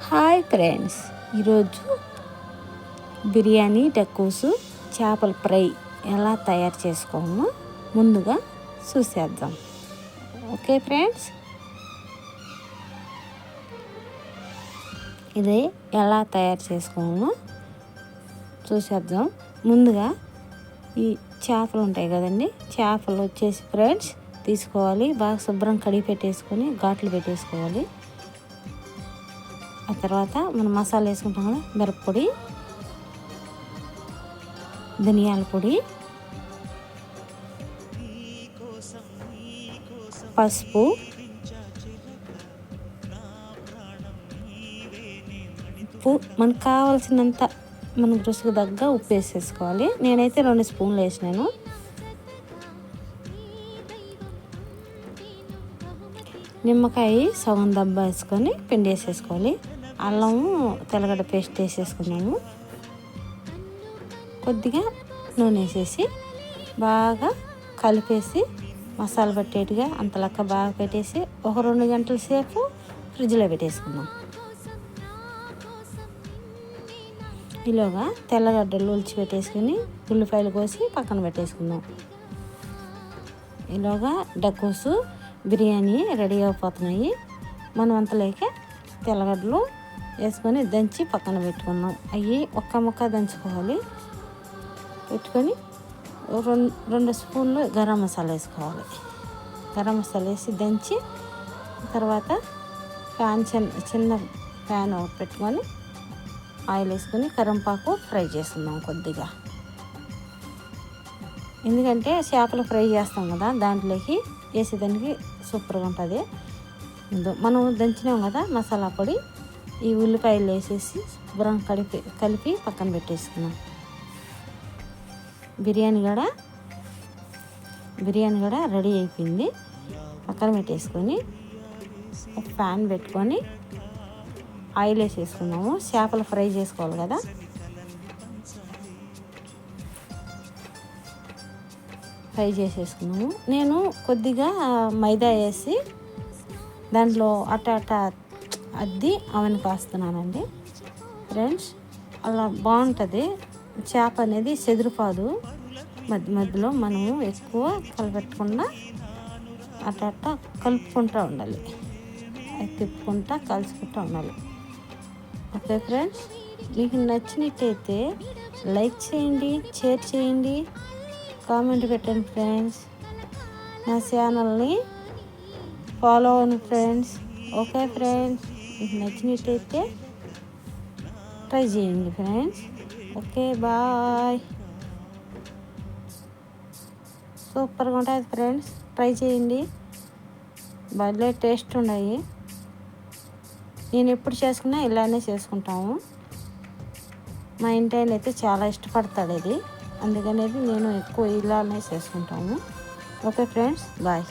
Hi friends, ఈరోజు బిర్యానీ టకోసు చేపల fry ఎలా తయారు చేసుకోమో ముందుగా చూసేద్దాం. ఓకే ఫ్రెండ్స్, ఇది ఎలా తయారు చేసుకోమో చూసేద్దాం. ముందుగా ఈ చేపలు ఉంటాయి కదండి, చేపలు వచ్చేసి ఫ్రెండ్స్ తీసుకోవాలి. బాగా శుభ్రం కడిగి పెట్టేసుకొని ఘాట్లు పెట్టేసుకోవాలి. ఆ తర్వాత మనం మసాలా వేసుకుంటాం కదా, మిరప్పొడి, ధనియాల పొడి, పసుపు, ఉప్పు, మనకు కావాల్సినంత మనకు రుచికి తగ్గ ఉప్పు వేసేసుకోవాలి. నేనైతే 2 స్పూన్లు వేసినాను. నిమ్మకాయ సగం దెబ్బ వేసుకొని పిండి వేసేసుకోవాలి. అల్లము తెల్లగడ్డ పేస్ట్ వేసేసుకున్నాము. కొద్దిగా నూనె వేసేసి బాగా కలిపేసి మసాలా పట్టేట్టుగా అంత లెక్క బాగా పెట్టేసి ఒక 2 గంటల సేపు ఫ్రిడ్జ్లో పెట్టేసుకున్నాం. ఈలోగా తెల్లగడ్డలు ఒలిచి పెట్టేసుకుని ఉల్లిపాయలు కోసి పక్కన పెట్టేసుకుందాం. ఈలోగా డకోసు బిర్యానీ రెడీ అయిపోతున్నాయి. మనం అంతలోకే తెల్లగడ్డలు వేసుకొని దంచి పక్కన పెట్టుకుందాం. అవి ఒక్క ముక్క దంచుకోవాలి. పెట్టుకొని 2 స్పూన్లు గరం మసాలా వేసుకోవాలి. గరం మసాలా వేసి దంచి తర్వాత చిన్న ప్యాన్ పెట్టుకొని ఆయిల్ వేసుకొని కరింపాకు ఫ్రై చేస్తున్నాం కొద్దిగా. ఎందుకంటే చేపలు ఫ్రై చేస్తాం కదా, దాంట్లోకి వేసేదానికి సూపర్గా ఉంటుంది. మనం దంచినాం కదా మసాలా పొడి, ఈ ఉల్లిపాయలు వేసేసి శుభ్రం కలిపి పక్కన పెట్టేసుకున్నాం. బిర్యానీ కూడా రెడీ అయిపోయింది. పక్కన పెట్టేసుకొని ఒక ప్యాన్ పెట్టుకొని ఆయిల్ వేసేసుకున్నాము. చేపలు ఫ్రై చేసుకోవాలి కదా, ఫ్రై చేసేసుకున్నాము. నేను కొద్దిగా మైదా వేసి దాంట్లో అట్ట అద్ది అవన్నీ కాస్తున్నానండి ఫ్రెండ్స్. అలా బాగుంటుంది. చేప అనేది చెదిరిపోదు. మధ్యలో మనము ఎక్కువ కలపెట్టకుండా అట్ట కలుపుకుంటూ ఉండాలి. తిప్పుకుంటా కలుసుకుంటూ ఉండాలి. ఓకే ఫ్రెండ్స్, మీకు నచ్చినట్టయితే లైక్ చేయండి, షేర్ చేయండి, కామెంట్ పెట్టండి ఫ్రెండ్స్. నా ఛానల్ని ఫాలో అవ్వండి ఫ్రెండ్స్. ఓకే ఫ్రెండ్స్, మీకు నచ్చినట్టయితే ట్రై చేయండి ఫ్రెండ్స్. Okay, bye. సూపర్గా ఉంటుంది ఫ్రెండ్స్, ట్రై చేయండి. భలే టేస్ట్ ఉన్నాయి. నేను ఎప్పుడు చేసుకున్నా ఇలానే చేసుకుంటాము. మా ఇంటి ఆయన అయితే చాలా ఇష్టపడతాడు ఇది, అందుకనేది నేను ఎక్కువ ఇలానే చేసుకుంటాము. Okay friends, bye.